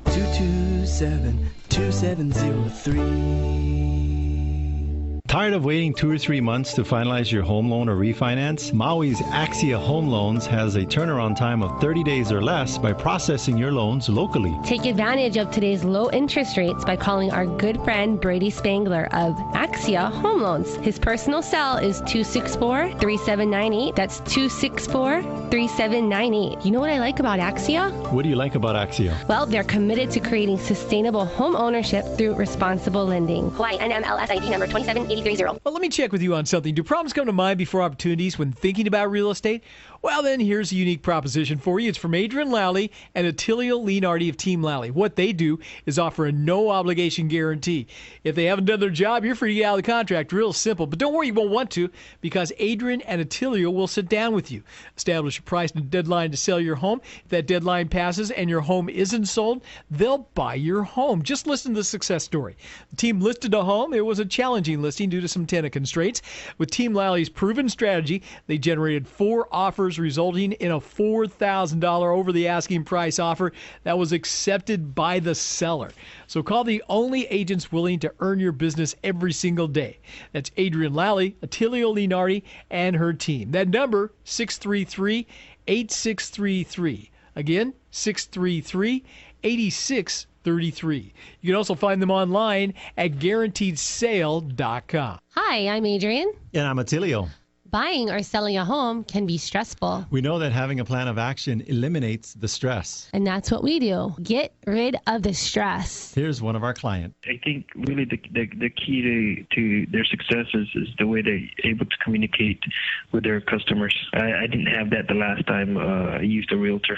227-2703. Tired of waiting 2 or 3 months to finalize your home loan or refinance? Maui's Axia Home Loans has a turnaround time of 30 days or less by processing your loans locally. Take advantage of today's low interest rates by calling our good friend Brady Spangler of Axia Home Loans. His personal cell is 264-3798. That's 264-3798. You know what I like about Axia? What do you like about Axia? Well, they're committed to creating sustainable home ownership through responsible lending. Hawaii NMLS ID number 27830. Well, let me check with you on something. Do problems come to mind before opportunities when thinking about real estate? Well, then here's a unique proposition for you. It's from ADRIENNE Lally and Attilio Leonardi of Team Lally. What they do is offer a no-obligation guarantee. If they haven't done their job, you're free to get out of the contract. Real simple. But don't worry, you won't want to, because ADRIENNE and Attilio will sit down with you, establish a price and a deadline to sell your home. If that deadline passes and your home isn't sold, they'll buy your home. Just listen to the success story. The team listed a home. It was a challenging listing due to some tenant constraints. With Team Lally's proven strategy, they generated 4 offers, resulting in a $4,000 over the asking price offer that was accepted by the seller. So call the only agents willing to earn your business every single day. That's ADRIENNE Lally, Attilio Leonardi, and her team. That number, 633-8633. Again, 633-8633. 33. You can also find them online at guaranteedsale.com. Hi, I'm Adrienne. And I'm Attilio. Buying or selling a home can be stressful. We know that having a plan of action eliminates the stress. And that's what we do. Get rid of the stress. Here's one of our clients. I think really the key to their success is the way they're able to communicate with their customers. I didn't have that the last time I used a realtor.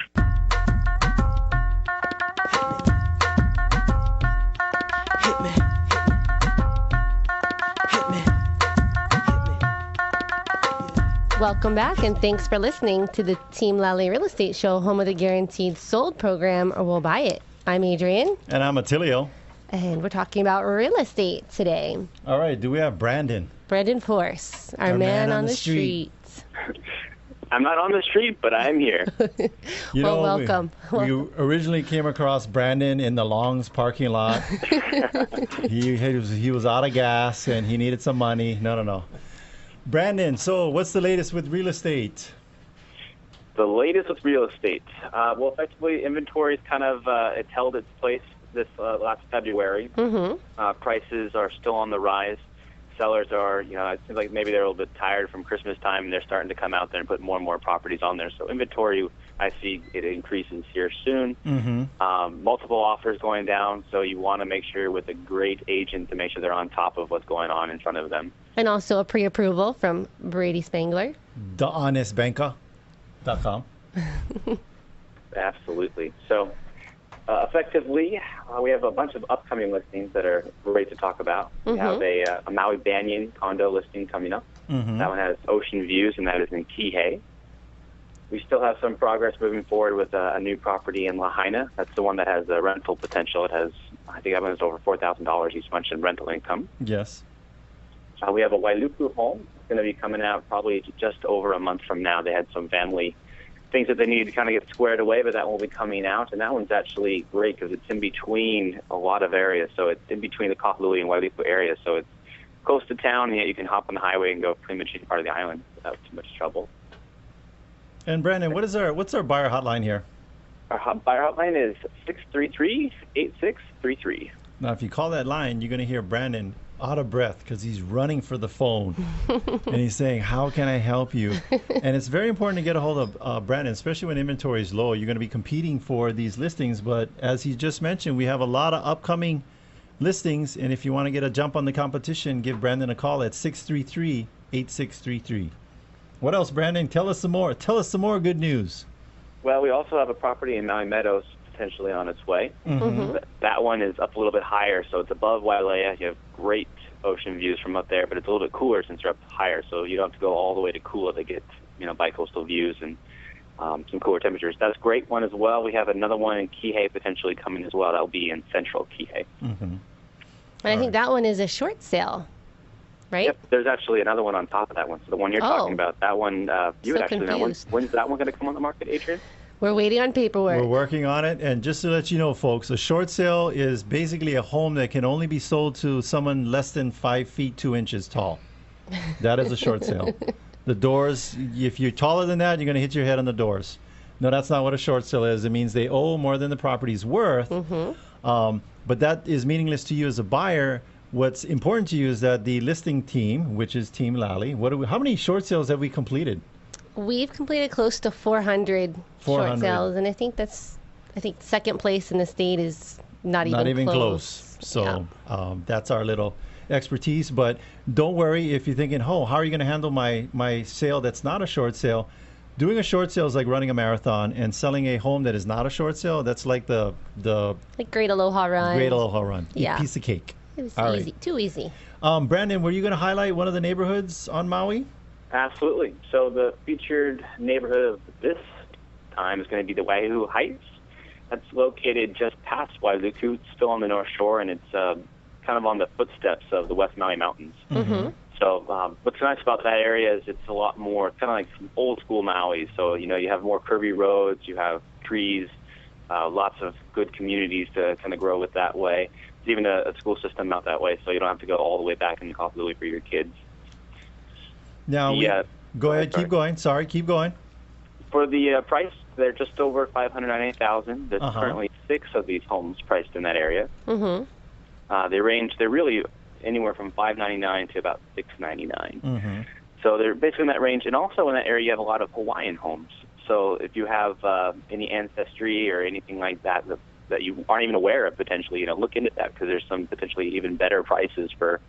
Welcome back, and thanks for listening to the Team Lally Real Estate Show, home of the Guaranteed Sold program, or we'll buy it. I'm Adrienne. And I'm Attilio. And we're talking about real estate today. All right, do we have Brandon? Brandon Force, our man on the street. I'm not on the street, but I'm here. Welcome. We originally came across Brandon in the Long's parking lot. he was out of gas and he needed some money. No. Brandon, so what's the latest with real estate? The latest with real estate. Well, effectively, inventory is kind of it's held its place this last February. Prices are still on the rise. Sellers are, it seems like maybe they're a little bit tired from Christmas time, and they're starting to come out there and put more and more properties on there. So inventory, I see it increases here soon. Multiple offers going down, so you want to make sure with a great agent to make sure they're on top of what's going on in front of them. And also a pre-approval from Brady Spangler. TheHonestBanker.com. Absolutely. So effectively, we have a bunch of upcoming listings that are great to talk about. We have a Maui Banyan condo listing coming up. That one has ocean views, and that is in Kihei. We still have some progress moving forward with a new property in Lahaina. That's the one that has the rental potential. It has, I think that one is over $4,000 each month in rental income. Yes. We have a Wailuku home. It's going to be coming out probably just over a month from now. They had some family things that they needed to kind of get squared away, but that will be coming out. And that one's actually great because it's in between a lot of areas. So it's in between the Kahului and Wailuku areas. So it's close to town, and yet you can hop on the highway and go pretty much any part of the island without too much trouble. And Brandon, what's our buyer hotline here? Our buyer hotline is 633-8633. Now, if you call that line, you're going to hear Brandon out of breath because he's running for the phone and he's saying, how can I help you? And it's very important to get a hold of Brandon, especially when inventory is low. You're going to be competing for these listings, but as he just mentioned, we have a lot of upcoming listings, and if you want to get a jump on the competition, give Brandon a call at 633-8633. What else, Brandon? Tell us some more good news. Well, we also have a property in Maui Meadows potentially on its way. That one is up a little bit higher, so it's above Wailea. You have great ocean views from up there, but it's a little bit cooler since you're up higher, so you don't have to go all the way to Kula to get bi-coastal views and some cooler temperatures. That's a great one as well. We have another one in Kihei potentially coming as well. That'll be in central Kihei. And I think that one is a short sale, right? Yep, there's actually another one on top of that one. So the one you're talking about, that one, you would actually know. When's that one going to come on the market, Adrienne? We're waiting on paperwork. We're working on it. And just to let you know, folks, a short sale is basically a home that can only be sold to someone less than 5 feet 2 inches tall. That is a short sale. The doors, if you're taller than that, you're going to hit your head on the doors. No, that's not what a short sale is. It means they owe more than the property's worth. But that is meaningless to you as a buyer. What's important to you is that the listing team, which is Team Lally, how many short sales have we completed? We've completed close to 400 short sales, and I think second place in the state is not even close. So that's our little expertise. But don't worry if you're thinking, how are you going to handle my sale that's not a short sale? Doing a short sale is like running a marathon, and selling a home that is not a short sale, that's like the Great Aloha Run. Great Aloha Run. Yeah. Piece of cake. It was All easy. Right. Too easy. Brandon, were you going to highlight one of the neighborhoods on Maui? Absolutely. So the featured neighborhood of this time is going to be the Waihu Heights. That's located just past Wailuku. It's still on the North Shore, and it's kind of on the footsteps of the West Maui Mountains. So what's nice about that area is it's a lot more kind of like old school Maui. So, you have more curvy roads, you have trees, lots of good communities to kind of grow with that way. There's even a school system out that way, so you don't have to go all the way back in Kahului for your kids. Now, go ahead, keep going. Sorry, keep going. For the price, they're just over $590,000. There's currently 6 of these homes priced in that area. They're really anywhere from $599 to about $699. So they're basically in that range. And also in that area, you have a lot of Hawaiian homes. So if you have any ancestry or anything like that that you aren't even aware of potentially, look into that, because there's some potentially even better prices for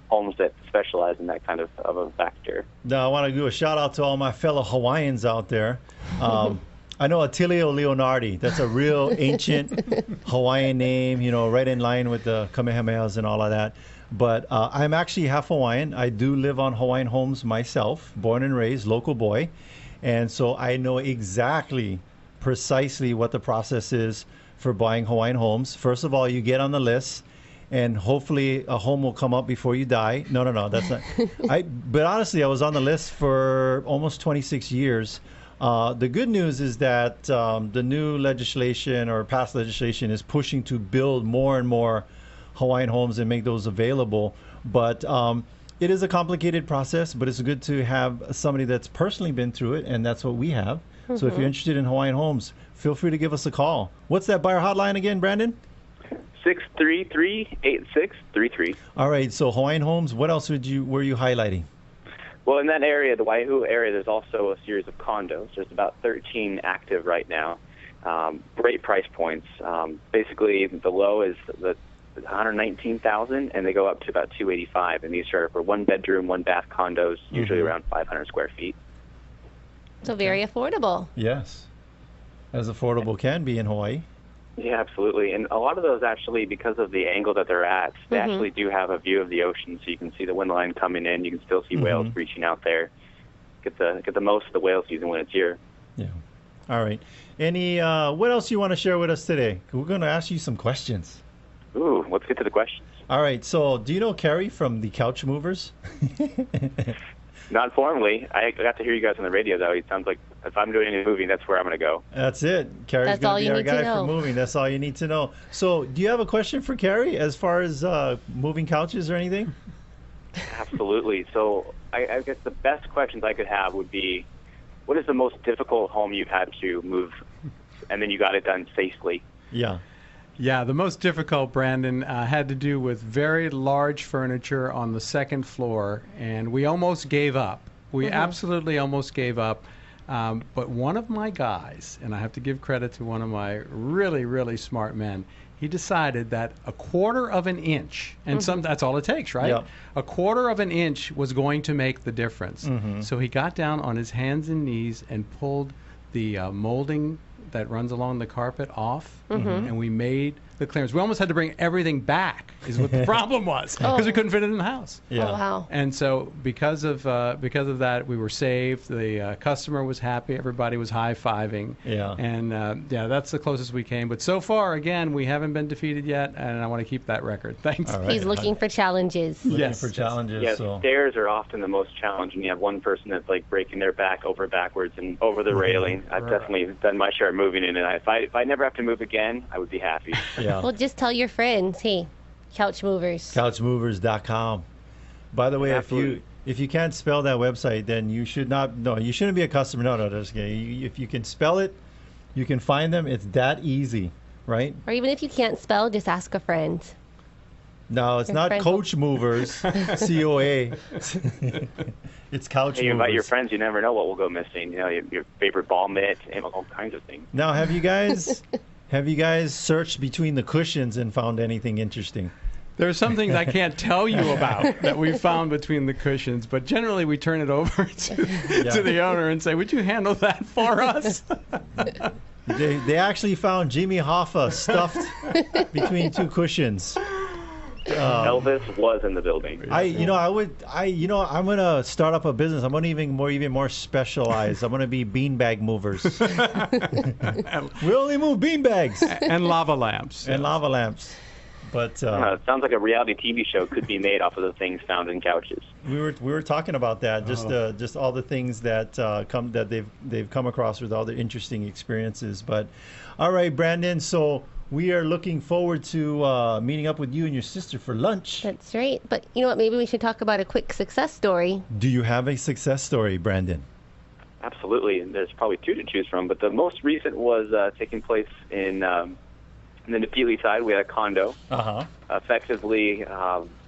homes that specialize in that kind of a factor. Now, I want to do a shout out to all my fellow Hawaiians out there. I know Attilio Leonardi. That's a real ancient Hawaiian name, right in line with the Kamehamehas and all of that. But I'm actually half Hawaiian. I do live on Hawaiian homes myself, born and raised, local boy. And so I know precisely what the process is for buying Hawaiian homes. First of all, you get on the list, and hopefully a home will come up before you die. No, that's not. But honestly, I was on the list for almost 26 years. The good news is that the new legislation or past legislation is pushing to build more and more Hawaiian homes and make those available. But it is a complicated process, but it's good to have somebody that's personally been through it, and that's what we have. So if you're interested in Hawaiian homes, feel free to give us a call. What's that buyer hotline again, Brandon? 633-8633. All right, so Hawaiian homes, what else were you highlighting? Well, in that area, the Waihu area, there's also a series of condos. There's about 13 active right now. Great price points. Basically, the low is the $119,000, and they go up to about $285,000. And these are for 1-bedroom, 1-bath condos, usually around 500 square feet. So very affordable. Yes, as affordable can be in Hawaii. Yeah, absolutely. And a lot of those actually, because of the angle that they're at, they actually do have a view of the ocean, so you can see the wind line coming in. You can still see whales reaching out there. Get the most of the whale season when it's here. Yeah. All right. Any what else you want to share with us today? We're going to ask you some questions. Ooh, let's get to the questions. All right. So, do you know Cary from the Couch Movers? Not formally. I got to hear you guys on the radio, though. It sounds like if I'm doing any moving, that's where I'm going to go. That's it. Cary's going to be our guy for moving. That's all you need to know. So, do you have a question for Cary as far as moving couches or anything? Absolutely. So, I guess the best questions I could have would be, what is the most difficult home you've had to move, and then you got it done safely? Yeah. Yeah, the most difficult, Brandon, had to do with very large furniture on the second floor, and we almost gave up. We absolutely almost gave up. But one of my guys, and I have to give credit to one of my really, really smart men, he decided that a quarter of an inch, and that's all it takes, right? Yep. A quarter of an inch was going to make the difference. So he got down on his hands and knees and pulled the molding that runs along the carpet off, and we made the clearance. We almost had to bring everything back, is what the problem was, because we couldn't fit it in the house. Yeah. Oh, wow. And so because of that, we were saved. The customer was happy. Everybody was high-fiving. Yeah. And that's the closest we came. But so far, again, we haven't been defeated yet, and I want to keep that record. Thanks. Right. He's looking for challenges. Looking for challenges. Yeah, so. Stairs are often the most challenging. You have one person that's like breaking their back over backwards and over the railing. I've definitely done my share of moving in, and if I never have to move again, I would be happy. Yeah. Well, just tell your friends, hey, Couch Movers. Couchmovers.com. By the way, if you can't spell that website, then you shouldn't be a customer. No, just kidding. If you can spell it, you can find them. It's that easy, right? Or even if you can't spell, just ask a friend. No, it's not Coach Movers, COA. It's Couch Movers. You invite your friends, you never know what will go missing. Your favorite ball mitt, and all kinds of things. Now, have you guys searched between the cushions and found anything interesting? There's some things I can't tell you about that we found between the cushions, but generally we turn it over to the owner and say, would you handle that for us? They actually found Jimmy Hoffa stuffed between two cushions. Elvis was in the building. I'm gonna start up a business. I'm gonna even more specialized. I'm gonna be beanbag movers. We only move beanbags and lava lamps. And lava lamps. But it sounds like a reality TV show could be made off of the things found in couches. We were talking about that. Just all the things that they've come across with all the interesting experiences. But all right, Brandon. So we are looking forward to meeting up with you and your sister for lunch. That's right. But you know what? Maybe we should talk about a quick success story. Do you have a success story, Brandon? Absolutely, and there's probably two to choose from. But the most recent was taking place in the Nepealee side. We had a condo. Effectively,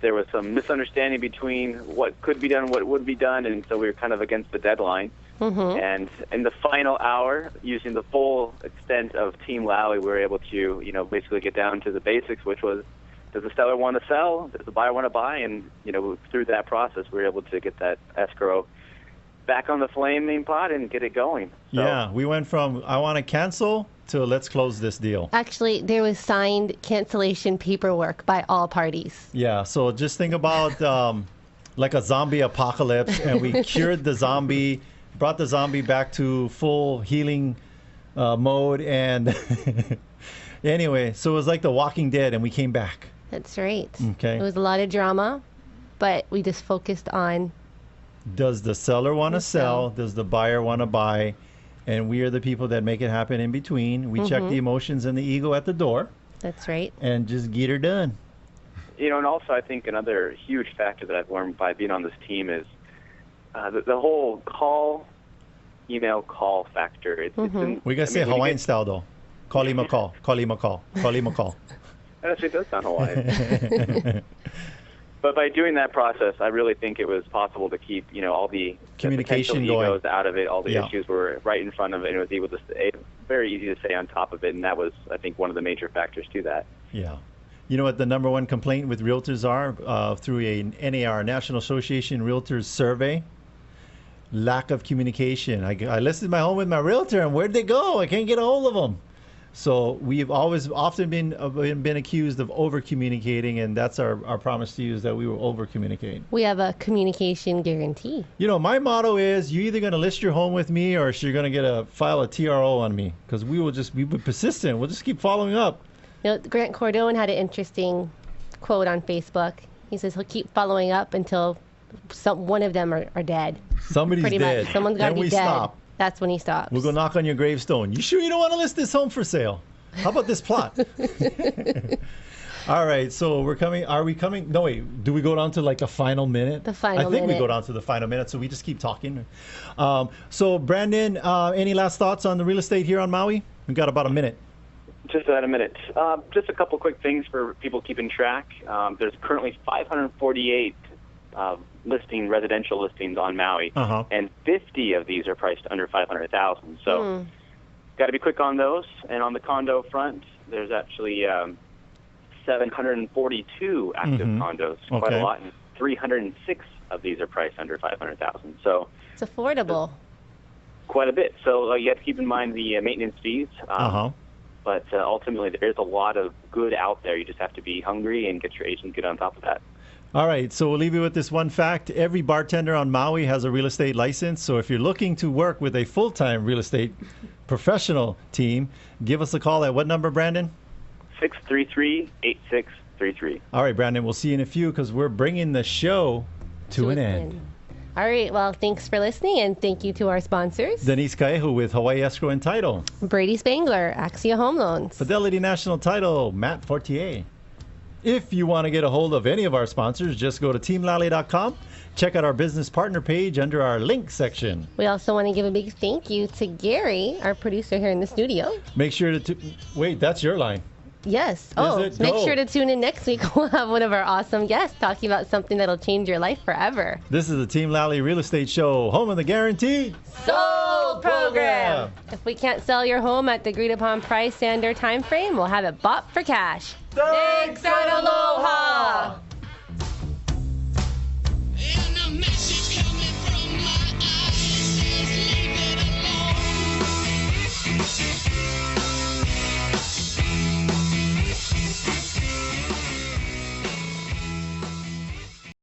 there was some misunderstanding between what could be done and what would be done, and so we were kind of against the deadline. And in the final hour, using the full extent of Team Lally, we were able to, basically get down to the basics, which was, does the seller want to sell? Does the buyer want to buy? And, through that process, we were able to get that escrow back on the flaming pot and get it going. So, yeah, we went from I want to cancel to let's close this deal. Actually, there was signed cancellation paperwork by all parties. Yeah, so just think about like a zombie apocalypse, and we cured the zombie, brought the zombie back to full healing mode, and anyway, so it was like The Walking Dead, and we came back. That's right. Okay. It was a lot of drama, but we just focused on, does the seller want to sell? Does the buyer want to buy? And we are the people that make it happen in between. We check the emotions and the ego at the door. That's right. And just get her done. And also I think another huge factor that I've learned by being on this team is the whole email call factor. We got to say Hawaiian style, though. Call him a call. Call him a call. Call him a call. That actually does sound Hawaiian. But by doing that process, I really think it was possible to keep, all the communication potential egos going out of it. All the issues were right in front of it, and it was able to stay, very easy to stay on top of it. And that was, I think, one of the major factors to that. Yeah. You know what the number one complaint with realtors are through a NAR, National Association Realtors survey? Lack of communication. I listed my home with my realtor, and where'd they go? I can't get a hold of them. So we've often been accused of over communicating, and that's our promise to you, is that we will over communicate. We have a communication guarantee. My motto is, you're either going to list your home with me, or you're going to file a TRO on me, because we will just be persistent. We'll just keep following up. Grant Cardone had an interesting quote on Facebook. He says he'll keep following up until one of them are dead. Somebody's Pretty dead. Much. Someone's got to be dead. Stop. That's when he stops. We'll go knock on your gravestone. You sure you don't want to list this home for sale? How about this plot? All right, so we're coming. Are we coming? No, wait. Do we go down to like a final minute? The final minute. I think we go down to the final minute, so we just keep talking. So, Brandon, any last thoughts on the real estate here on Maui? We've got about a minute. Just about a minute. Just a couple quick things for people keeping track. There's currently 548 residential listings on Maui, and 50 of these are priced under $500,000. So, got to be quick on those. And on the condo front, there's actually 742 active condos, quite a lot, and 306 of these are priced under $500,000. So it's affordable. Quite a bit. So you have to keep in mind the maintenance fees. But ultimately, there's a lot of good out there. You just have to be hungry and get your agent get on top of that. All right, so we'll leave you with this one fact. Every bartender on Maui has a real estate license. So if you're looking to work with a full-time real estate professional team, give us a call at what number, Brandon? 633-8633. All right, Brandon, we'll see you in a few, because we're bringing the show to an end. All right, well, thanks for listening, and thank you to our sponsors. Denise Kaehu with Hawaii Escrow and Title. Brady Spangler, Axia Home Loans. Fidelity National Title, Matt Fortier. If you want to get a hold of any of our sponsors, just go to teamlally.com. Check out our business partner page under our link section. We also want to give a big thank you to Gary, our producer here in the studio. Make sure to... Wait, that's your line. Yes. Make sure to tune in next week. We'll have one of our awesome guests talking about something that'll change your life forever. This is the Team Lally Real Estate Show, home of the guaranteed sold program. If we can't sell your home at the agreed upon price and or time frame, we'll have it bought for cash. Thanks and aloha.